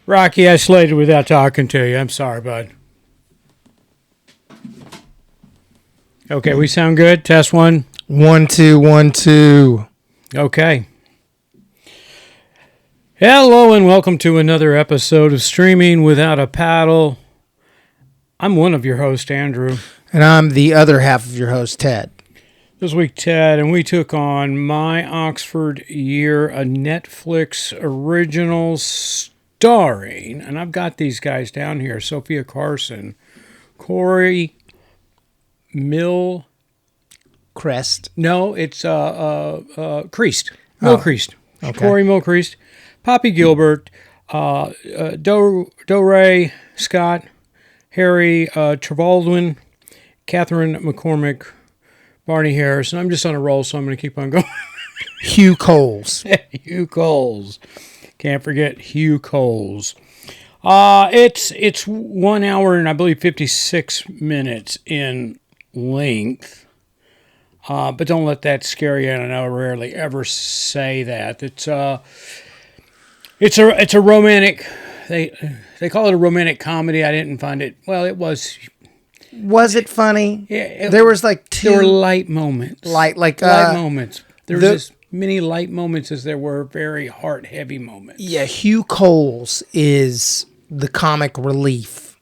Rocky, I slated without talking to you. I'm sorry, bud. Okay, we sound good? Test 1. 1, 2, 1, 2. Okay. Hello and welcome to another episode of Streaming Without a Paddle. I'm one of your hosts, Andrew. And I'm the other half of your host, Ted. This week, Ted, and we took on My Oxford Year, a Netflix original starring, and I've got these guys down here, Sofia, Carson, Corey Mylchreest. No, it's Mylchreest. Mylchreest. Okay. Corey Mylchreest, Poppy Gilbert, Doree Scott, Harry Trevaldwin, Catherine McCormick, Barney Harris, and I'm just on a roll, so I'm going to keep on going. Hugh Coles. Hugh Coles. Can't forget Hugh Coles. It's 1 hour and I believe 56 minutes in length. But don't let that scare you. And I rarely ever say that. It's a romantic. They call it a romantic comedy. I didn't find it. Well, it was. Was it funny? Yeah, there was like two. There were light moments. Light moments. There was as many light moments as there were very heart-heavy moments. Yeah, Hugh Coles is the comic relief,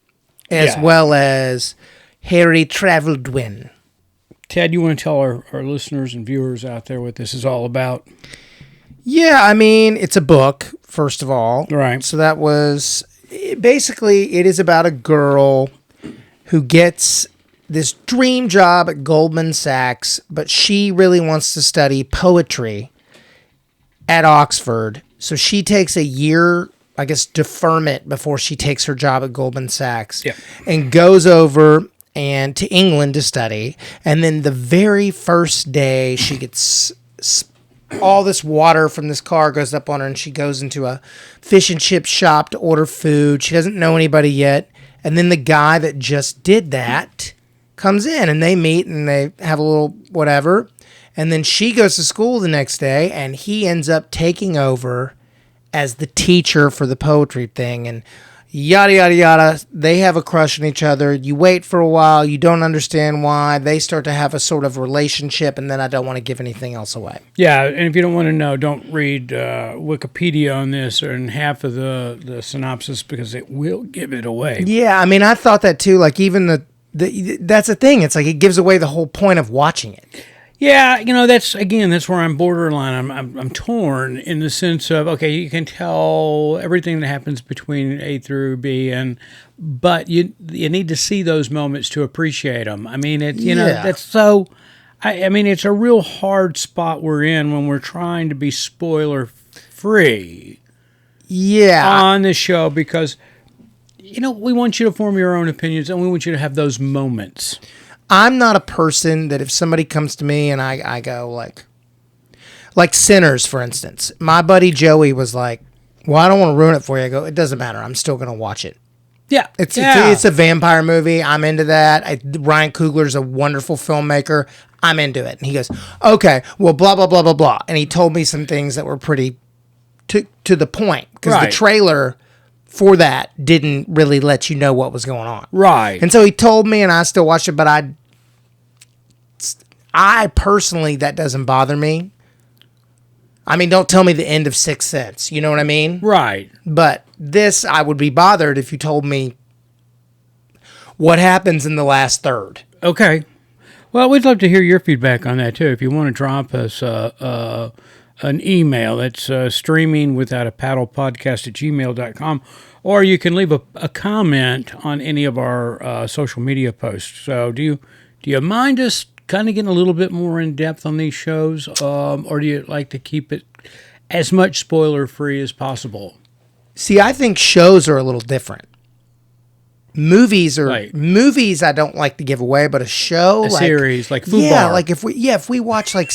as well as Harry Trevaldwin. Ted, you want to tell our listeners and viewers out there what this is all about? Yeah, I mean, it's a book, first of all. Right. So that was, basically, it is about a girl who gets this dream job at Goldman Sachs, but she really wants to study poetry at Oxford. So she takes a year, I guess, deferment before she takes her job at Goldman Sachs and goes over and to England to study. And then the very first day she gets all this water from this car goes up on her and she goes into a fish and chip shop to order food. She doesn't know anybody yet. And then the guy that just did that comes in and they meet and they have a little whatever. And then she goes to school the next day and he ends up taking over as the teacher for the poetry thing. And yada, yada, yada. They have a crush on each other. You wait for a while. You don't understand why. They start to have a sort of relationship. And then I don't want to give anything else away. Yeah, and if you don't want to know, don't read Wikipedia on this or in half of the synopsis because it will give it away. Yeah, I mean, I thought that too. Like even that's the thing. It's like it gives away the whole point of watching it. Yeah, that's where I'm borderline. I'm torn in the sense of, okay, you can tell everything that happens between A through B, but you need to see those moments to appreciate them. I mean, that's so. I mean, it's a real hard spot we're in when we're trying to be spoiler free. Yeah, on the show because we want you to form your own opinions and we want you to have those moments. I'm not a person that if somebody comes to me and I go like Sinners, for instance, my buddy Joey was like, well, I don't want to ruin it for you. I go, it doesn't matter. I'm still going to watch it. Yeah. It's a vampire movie. I'm into that. Ryan Coogler's a wonderful filmmaker. I'm into it. And he goes, okay, well, blah, blah, blah, blah, blah. And he told me some things that were pretty to the point because the trailer for that didn't really let you know what was going on. Right. And so he told me and I still watched it, but I personally, that doesn't bother me. I mean, don't tell me the end of Sixth Sense. You know what I mean? Right. But this, I would be bothered if you told me what happens in the last third. Okay. Well, we'd love to hear your feedback on that, too. If you want to drop us an email, it's streamingwithoutapaddlepodcast@gmail.com, or you can leave a comment on any of our social media posts. So do you mind us kind of getting a little bit more in depth on these shows, or do you like to keep it as much spoiler free as possible? See, I think shows are a little different. Movies I don't like to give away, but a show, series like football. Yeah, like if we watch like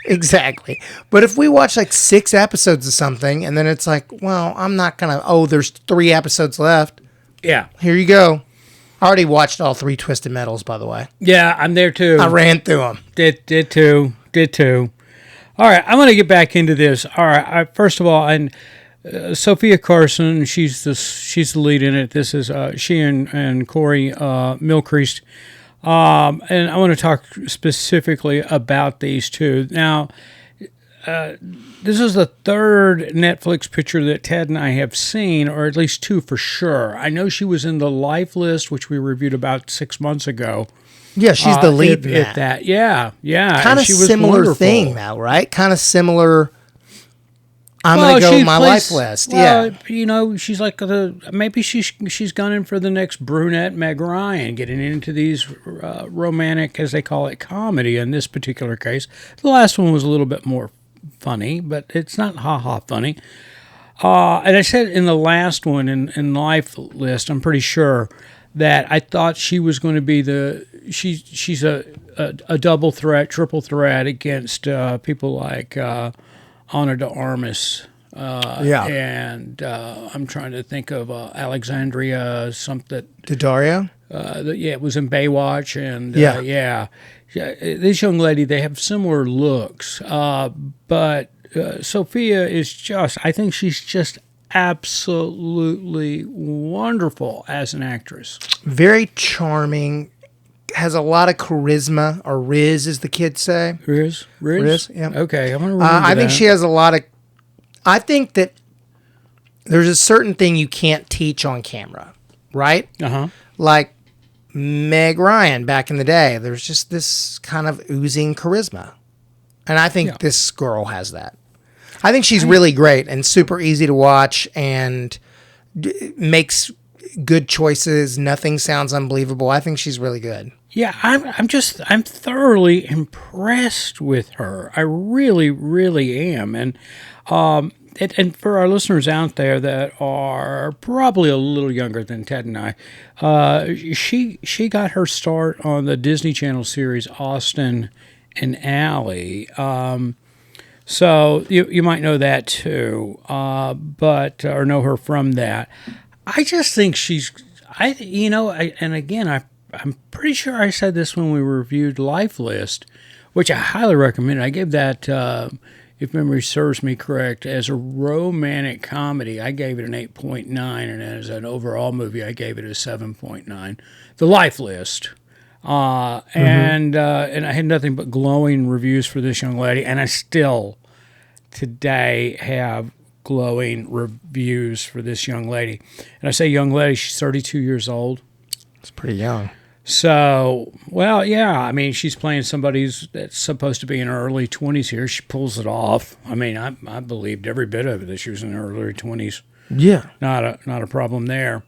exactly. But if we watch like 6 episodes of something and then it's like, well, I'm not going to, there's 3 episodes left. Yeah. Here you go. I already watched all 3 Twisted Metals, by the way. Yeah, I'm there too. I ran through them. Did too. All right, I'm going to get back into this. All right, first of all, and Sofia Carson, she's the lead in it. This is she and Corey Mylchreest. And I want to talk specifically about these two. Now, this is the third Netflix picture that Ted and I have seen, or at least two for sure. I know she was in the Life List, which we reviewed about 6 months ago. Yeah, she's the lead in at that. Yeah. Kind of similar wonderful. thing now, right? Kind of similar. I'm going to go my Life List. Well, she's like maybe she's gunning for the next brunette Meg Ryan, getting into these romantic, as they call it, comedy in this particular case. The last one was a little bit more funny, but it's not ha-ha funny. And I said in the last one, in Life List, I'm pretty sure that I thought she was going to be she's a double threat, triple threat against people like Ana de Armas. And I'm trying to think of Alexandria something. Daddario? It was in Baywatch. And this young lady, they have similar looks. But Sofia is I think she's just absolutely wonderful as an actress. Very charming. Has a lot of charisma, or Riz, as the kids say. Riz, yeah. Okay, I'm going to remember I think she has a lot of... I think that there's a certain thing you can't teach on camera, right? Uh-huh. Like Meg Ryan back in the day. There's just this kind of oozing charisma. And I think this girl has that. I think she's really great and super easy to watch and makes good choices. Nothing sounds unbelievable. I think she's really good. Yeah, I'm thoroughly impressed with her. I really, really am. And for our listeners out there that are probably a little younger than Ted and I, she got her start on the Disney Channel series Austin and Ally. So you might know that too, or know her from that. I just think I'm pretty sure I said this when we reviewed Life List, which I highly recommend. I gave that, if memory serves me correct, as a romantic comedy, I gave it an 8.9, and as an overall movie, I gave it a 7.9. The Life List. And I had nothing but glowing reviews for this young lady, and I still today have glowing reviews for this young lady. And I say young lady, she's 32 years old. It's pretty young. So, well, yeah, I mean, she's playing somebody that's supposed to be in her early 20s here. She pulls it off. I mean, I believed every bit of it that she was in her early 20s. Yeah. Not a problem there.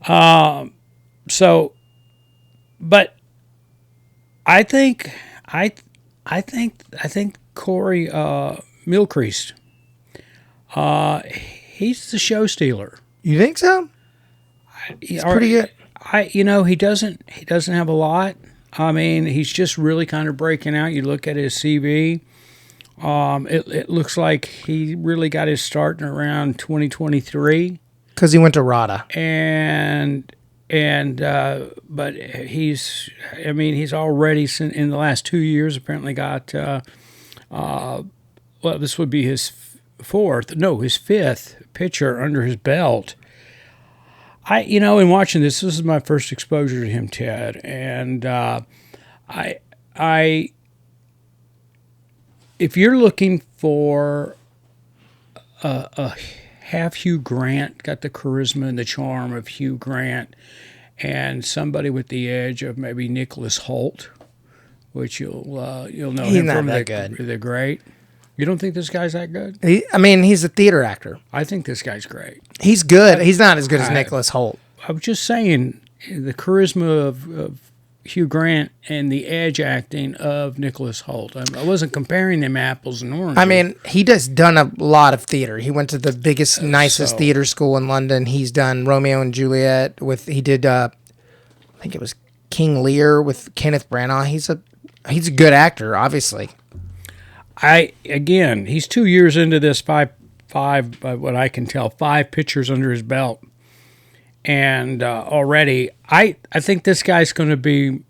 But I think Corey Mylchreest, he's the show stealer. You think so? He's pretty good. He doesn't have a lot. I mean, he's just really kind of breaking out. You look at his CV. It looks like he really got his start in around 2023. Because he went to RADA. But he's already in the last 2 years apparently got, this would be his fifth picture under his belt. In watching this is my first exposure to him, Ted, and if you're looking for a half Hugh Grant, got the charisma and the charm of Hugh Grant, and somebody with the edge of maybe Nicholas Hoult, which you'll know him from the Great. You don't think this guy's that good? He's a theater actor. I think this guy's great. He's good. He's not as good as Nicholas Hoult. I was just saying the charisma of Hugh Grant and the edge acting of Nicholas Hoult. I wasn't comparing them apples and oranges. He just done a lot of theater. He went to the biggest, nicest theater school in London. He's done Romeo and Juliet he did I think it was King Lear with Kenneth Branagh. He's a good actor, obviously. He's 2 years into this five, by what I can tell, 5 pictures under his belt. And already, I think this guy's going to be,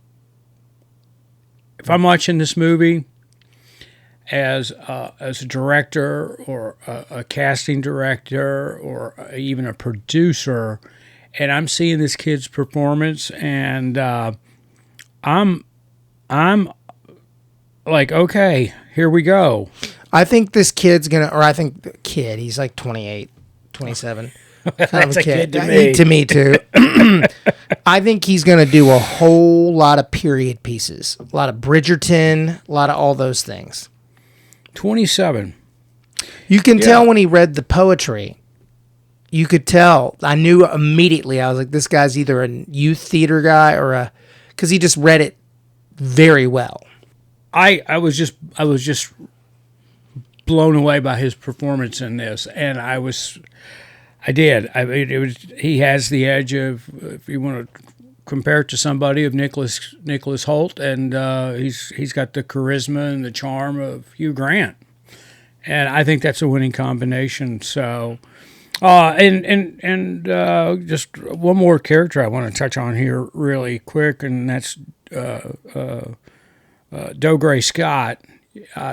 if I'm watching this movie, as a director or a casting director or even a producer, and I'm seeing this kid's performance, and I'm like, okay, here we go. I think this kid's gonna, or I think the kid, he's like 28, 27. That's a kid to I me. mean, to me too. I think he's gonna do a whole lot of period pieces, a lot of Bridgerton, a lot of all those things. 27. You can tell when he read the poetry. You could tell. I knew immediately. I was like, this guy's either a youth theater guy or because he just read it very well. I was just blown away by his performance in this, and I did. I mean, he has the edge of, if you want to compare it to somebody, of Nicholas Hoult, and he's got the charisma and the charm of Hugh Grant, and I think that's a winning combination. So, and just one more character I want to touch on here really quick, and that's Dougray Scott.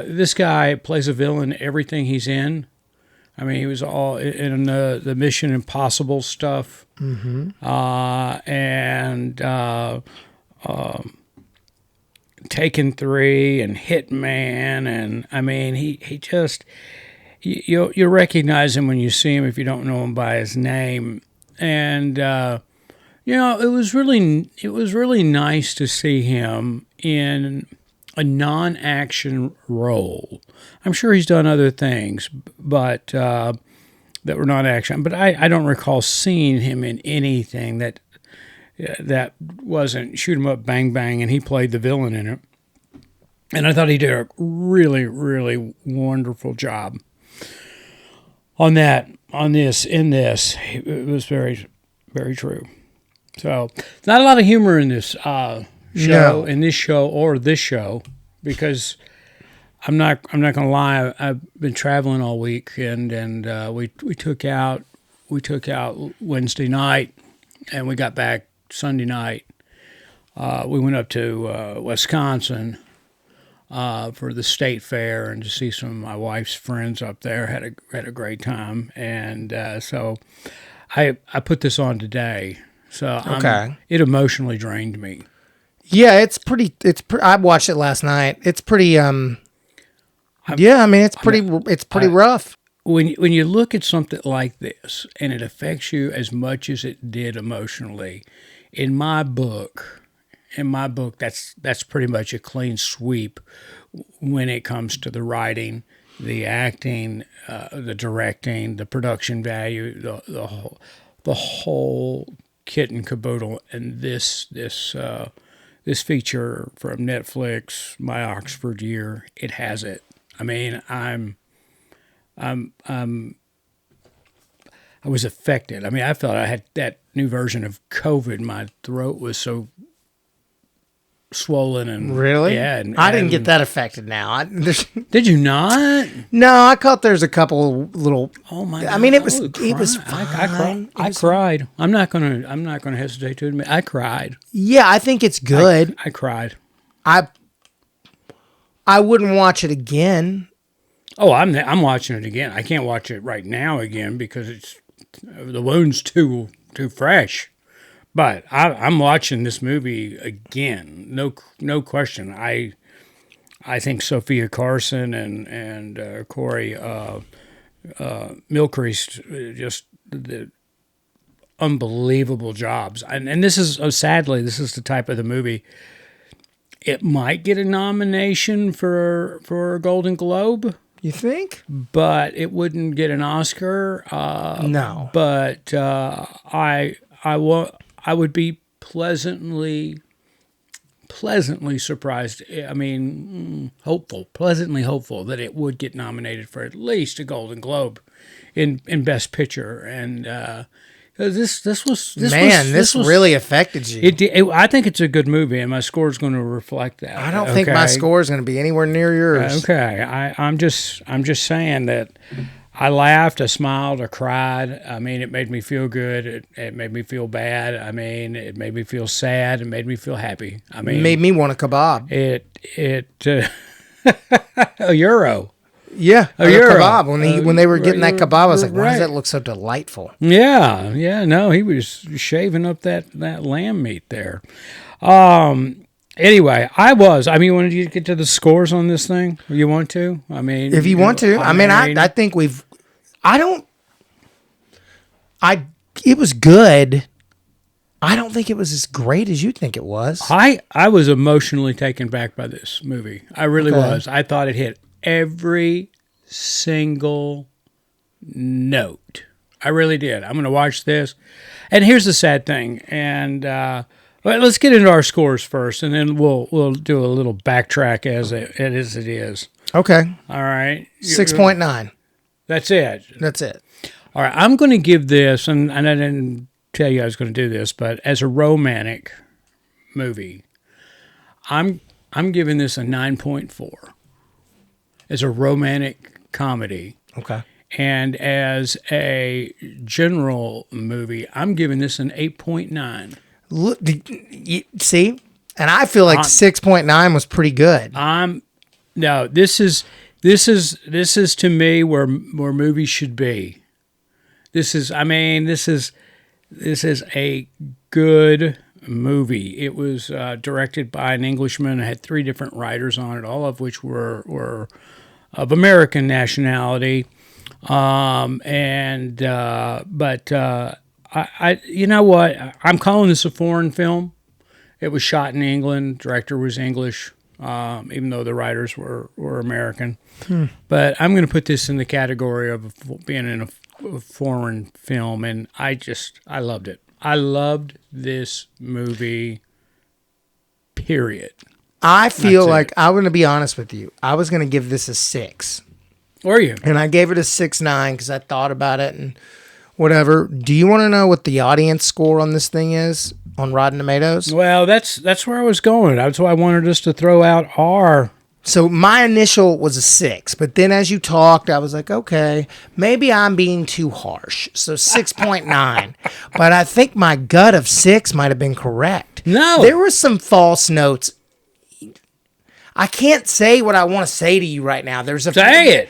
This guy plays a villain everything he's in. I mean, he was all in the Mission Impossible stuff, and Taken 3 and Hitman, and I mean, he just you'll recognize him when you see him if you don't know him by his name, and it was really nice to see him in a non-action role. I'm sure he's done other things, but that were non-action. But I don't recall seeing him in anything that wasn't shoot 'em up, bang bang, and he played the villain in it. And I thought he did a really, really wonderful job on that. In this, it was very, very true. So, not a lot of humor in this show, or this show, because I'm not gonna lie. I've been traveling all week, and we took out Wednesday night, and we got back Sunday night. We went up to Wisconsin for the state fair and to see some of my wife's friends up there. Had a great time, and so I put this on today. So it emotionally drained me. Yeah, it's pretty. I watched it last night. It's pretty. It's pretty rough. When you look at something like this and it affects you as much as it did emotionally, in my book, that's pretty much a clean sweep when it comes to the writing, the acting, the directing, the production value, the whole kit and caboodle, and this feature from Netflix, My Oxford Year, it has it. I mean, I was affected. I mean, I felt I had that new version of COVID. My throat was so swollen and really, yeah. And, I didn't get that affected. Now, did you not? No, I caught there's a couple little. Oh my God! I mean, it was fine. I cried. I'm not gonna hesitate to admit I cried. Yeah, I think it's good. I cried. I wouldn't watch it again. Oh, I'm watching it again. I can't watch it right now again because the wound's too fresh. But I'm watching this movie again. No question. I think Sofia Carson and Corey Mylchreest just did unbelievable jobs. And this is sadly the type of the movie. It might get a nomination for a Golden Globe. You think? But it wouldn't get an Oscar. No. But I would be pleasantly surprised. I mean, pleasantly hopeful that it would get nominated for at least a Golden Globe in Best Picture. And this really affected you. I think it's a good movie, and my score is going to reflect that. I don't think my score is going to be anywhere near yours. Okay, I'm just saying that. I laughed, I smiled, I cried. I mean, it made me feel good. It made me feel bad. I mean, it made me feel sad. It made me feel happy. I mean, it made me want a kebab. A euro. Yeah, A the euro. kebab. When they were getting that kebab, I was like, why does right. that look so delightful? Yeah. No, he was shaving up that lamb meat there. Anyway, I mean, wanted you to get to the scores on this thing? You want to? I mean, If you want to. I think it was good. I don't think it was as great as you think it was. I was emotionally taken back by this movie. I really Okay. was. I thought it hit every single note. I really did. I'm going to watch this. And here's the sad thing. And let's get into our scores first, and then we'll do a little backtrack as it is. Okay. All right. 6.9. That's it. That's it. All right. I'm going to give this, and I didn't tell you I was going to do this, but as a romantic movie, I'm giving this a 9.4. As a romantic comedy. Okay. And as a general movie, I'm giving this an 8.9. Look, see? And I feel like 6.9 was pretty good. No, this is to me where movies should be. This is a good movie. It was directed by an Englishman. It had 3 different writers on it, all of which were of American nationality. But you know what? I'm calling this a foreign film. It was shot in England. Director was English, even though the writers were American. But I'm going to put this in the category of being in a foreign film, and I loved it. I loved this movie, period. I feel like, I'm going to be honest with you. I was going to give this a 6. Were you? And I gave it a 6.9 because I thought about it and whatever. Do you want to know what the audience score on this thing is on Rotten Tomatoes? Well, that's where I was going. That's why I wanted us to throw out our... So my initial was a 6, but then as you talked, I was like, okay, maybe I'm being too harsh. So 6.9. But I think my gut of 6 might have been correct. No. There were some false notes. I can't say what I want to say to you right now. Say it.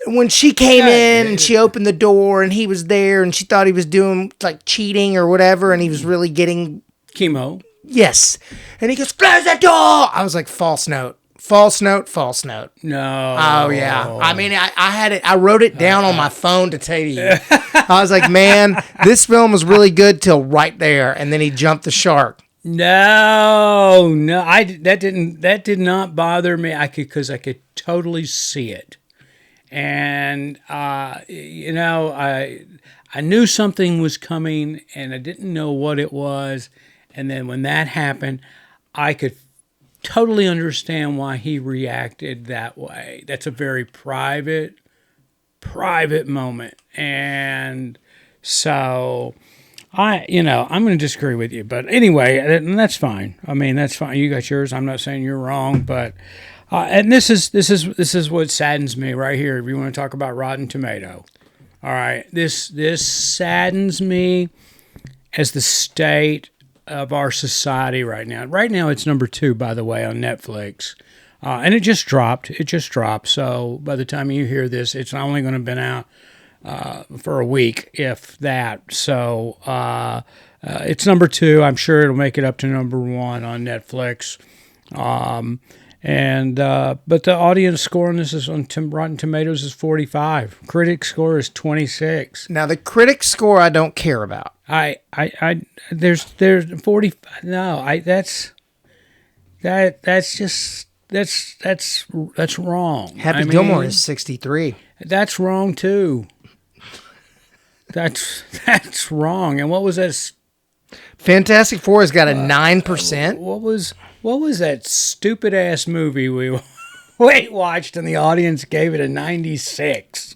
When she came in and she opened the door and he was there and she thought he was doing like cheating or whatever and he was really getting... Chemo. Yes. And he goes, close the door. I was like, false note. False note, false note. No. Oh, yeah. I mean, I had it. I wrote it down on my phone to tell you. I was like, man, this film was really good till right there. And then he jumped the shark. No. That did not bother me. Because I could totally see it. And, I knew something was coming and I didn't know what it was. And then when that happened, I could totally understand why he reacted that way. That's a very private moment. And so I'm going to disagree with you, but anyway, and that's fine. I mean, that's fine. You got yours. I'm not saying you're wrong, but and this is what saddens me right here. If you want to talk about Rotten Tomato, all right, this saddens me as the state of our society right now. Right now, it's number 2, by the way, on Netflix, and it just dropped. So by the time you hear this, it's only going to have been out for a week, if that. So it's number 2. I'm sure it'll make it up to number 1 on Netflix. But the audience score on this is on Rotten Tomatoes is 45. Critic score is 26. Now the critic score I don't care about. There's 45. No, that's wrong. Happy Gilmore is 63. That's wrong too. That's wrong. And what was that? Fantastic Four has got a 9%. What was that stupid ass movie we watched and the audience gave it a 96?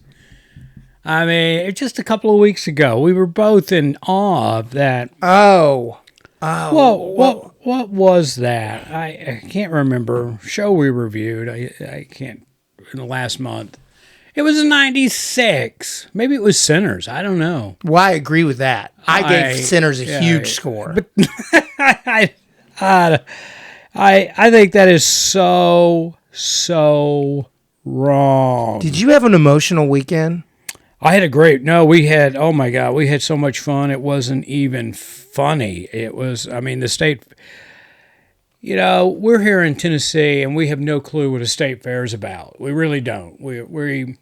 I mean, just a couple of weeks ago, we were both in awe of that. Oh. What was that? I can't remember. Show we reviewed. I can't in the last month. It was a 96. Maybe it was Sinners. I don't know. Well, I agree with that. I gave Sinners a huge score. But I think that is so so wrong. Did you have an emotional weekend? I had a great, no, we had, oh my God, we had so much fun. It wasn't even funny. It was, I mean, the state, we're here in Tennessee and we have no clue what a state fair is about. We really don't. We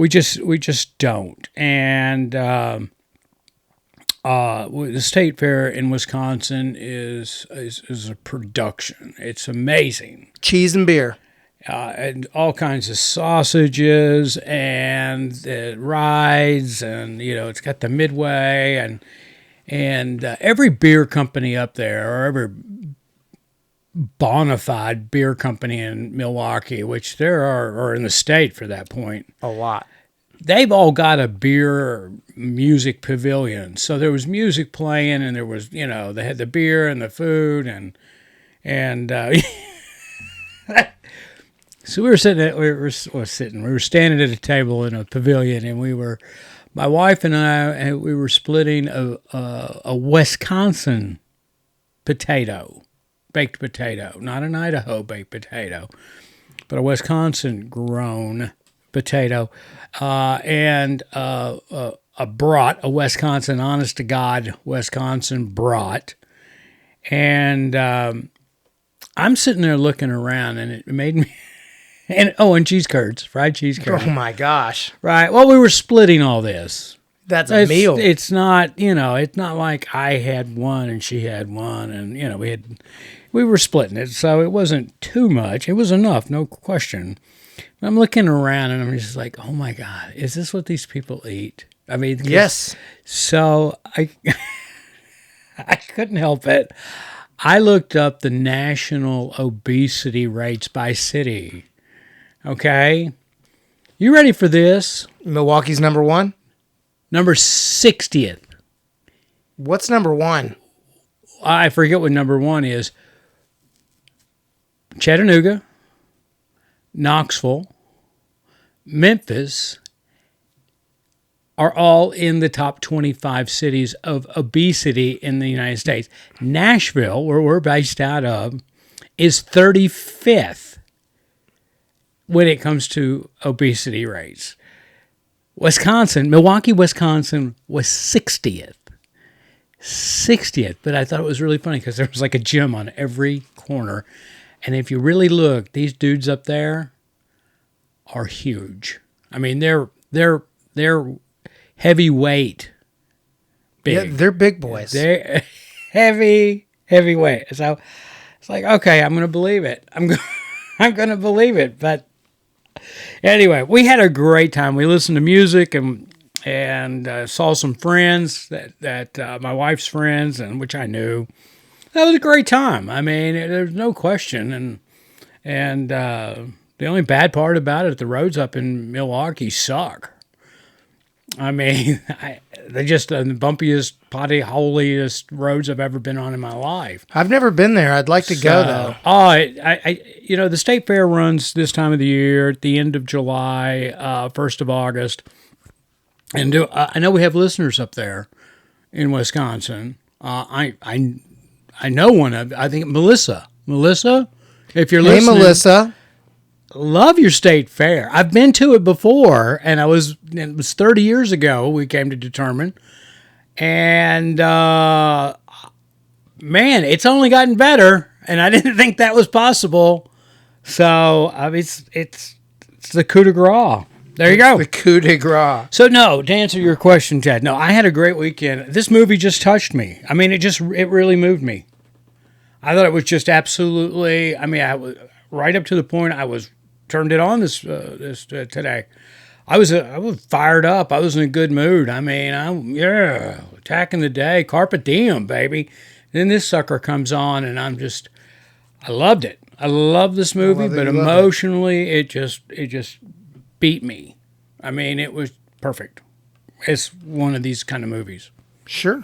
just don't. And the state fair in Wisconsin is a production. It's amazing. Cheese and beer. And all kinds of sausages and rides, and it's got the Midway and every beer company up there, or every bona fide beer company in Milwaukee, which there are, or in the state for that point, A lot. they've all got a beer music pavilion. So there was music playing, and there was they had the beer and the food and so we were standing at a table in a pavilion, and my wife and I, we were splitting a Wisconsin baked potato, not an Idaho baked potato, but a Wisconsin grown potato, and a brat, a Wisconsin, honest to God, Wisconsin brat, and I'm sitting there looking around, and it made me. And cheese curds, fried cheese curds. Oh my gosh. Right. Well, we were splitting all this. That's a meal. It's not, it's not like I had one and she had one, and we were splitting it, so it wasn't too much. It was enough, no question. I'm looking around and I'm just like, oh my God, is this what these people eat? I mean, Yes. So I couldn't help it. I looked up the national obesity rates by city. Okay, you ready for this? Milwaukee's number one? Number 60th. What's number one? I forget what number one is. Chattanooga, Knoxville, Memphis are all in the top 25 cities of obesity in the United States. Nashville, where we're based out of, is 35th. When it comes to obesity rates. Milwaukee, Wisconsin was 60th. 60th. But I thought it was really funny because there was like a gym on every corner. And if you really look, these dudes up there are huge. I mean, they're heavyweight big. Yeah, they're big boys. They're heavyweight. So it's like, okay, I'm going to believe it. I'm going to believe it. But anyway, we had a great time. We listened to music and saw some friends that my wife's friends, and which I knew. That was a great time. I mean, there's no question. And the only bad part about it, the roads up in Milwaukee suck. I mean, they're just the bumpiest, potty holiest roads I've ever been on in my life. I've never been there. I'd like to go, though. Oh, the state fair runs this time of the year, at the end of July, 1st of August. And I know we have listeners up there in Wisconsin. I know one of, I think, Melissa. Melissa, if you're listening. Hey, Melissa. Love your state fair. I've been to it before, and it was 30 years ago, we came to determine. And, man, it's only gotten better, and I didn't think that was possible. So, I mean, it's the coup de grace. There you go. The coup de grace. So, no, to answer your question, Chad, no, I had a great weekend. This movie just touched me. I mean, it really moved me. I thought it was just absolutely, I mean, I was right up to the point I was turned it on this today. I was fired up. I was in a good mood. I mean, attacking the day, carpe diem, baby. Then this sucker comes on, and I loved it. I love this movie, but emotionally, it just beat me. I mean, it was perfect. It's one of these kind of movies. Sure.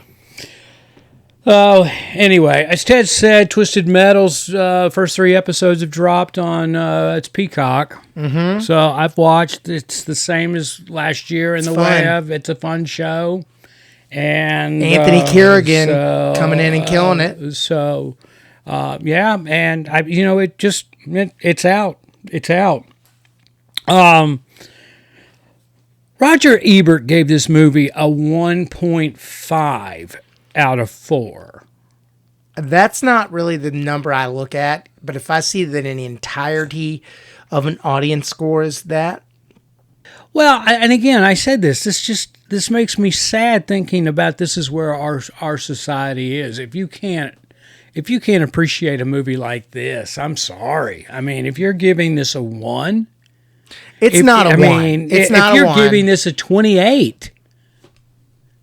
Oh, anyway, as Ted said, Twisted Metal's first 3 episodes have dropped on it's Peacock. Mm-hmm. So I've watched. It's the same as last year in the way of it's a fun show. And Anthony Kerrigan coming in and killing it. So, yeah, and it's out. It's out. Roger Ebert gave this movie a 1.5 out of 4. That's not really the number I look at, but if I see that in the entirety of an audience score is that. Well, and again, I said this makes me sad thinking about this is where our society is. If you can't appreciate a movie like this, I'm sorry. I mean, if you're giving this a 1, It's not a 1. It's not if you're a 1. giving this a 28,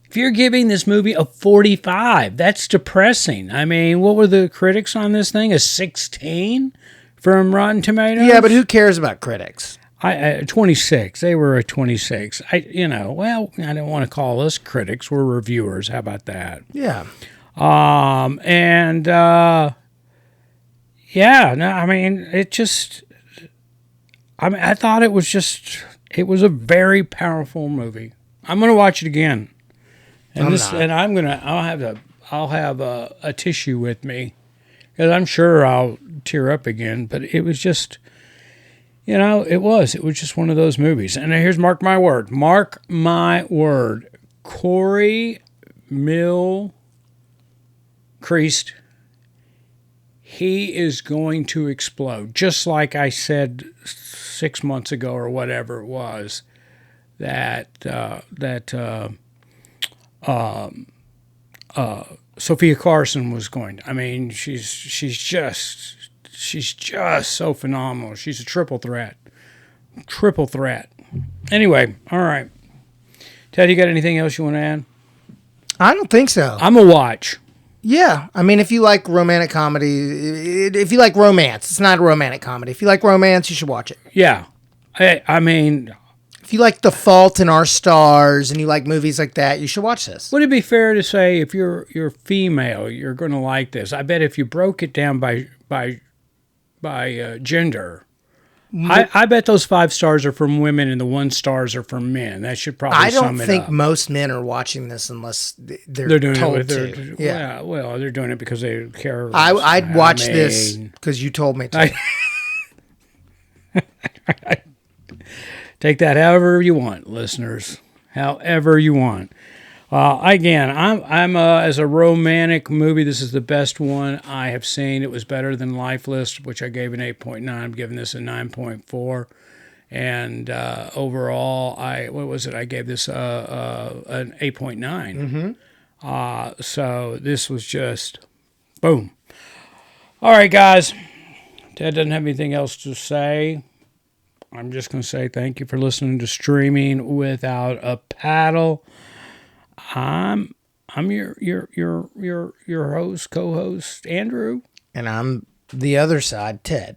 if you're giving this movie a 45, that's depressing. I mean, what were the critics on this thing? A 16 from Rotten Tomatoes? Yeah, but who cares about critics? 26. They were a 26. I don't want to call us critics. We're reviewers. How about that? Yeah. I thought it was a very powerful movie. I'm going to watch it again. I'll have a tissue with me because I'm sure I'll tear up again, but it was just, it was just one of those movies. And here's mark my word, Corey Mylchreest, he is going to explode, just like I said 6 months ago or whatever it was that Sofia Carson was going. I mean, she's just so phenomenal. She's a triple threat. Anyway, all right. Ted, you got anything else you want to add? I don't think so. I'm a watch. Yeah. I mean, if you like romantic comedy, if you like romance, it's not a romantic comedy. If you like romance, you should watch it. Yeah. I mean, if you like The Fault in Our Stars and you like movies like that, you should watch this. Would it be fair to say if you're female, you're going to like this? I bet if you broke it down by gender, I bet those 5 stars are from women and the 1 stars are from men. That should probably I don't sum it think up. most men are watching this unless they're doing told it. to. Yeah. Well, they're doing it because they care. I'd watch this because you told me to. Take that however you want, listeners. However you want. Again, I'm as a romantic movie, this is the best one I have seen. It was better than Lifeless, which I gave an 8.9. I'm giving this a 9.4. And overall, I gave this an 8.9. Mm-hmm. So this was just boom. All right, guys. Ted doesn't have anything else to say. I'm just going to say thank you for listening to Streaming Without a Paddle. I'm your host, co-host, Andrew. And I'm the other side, Ted.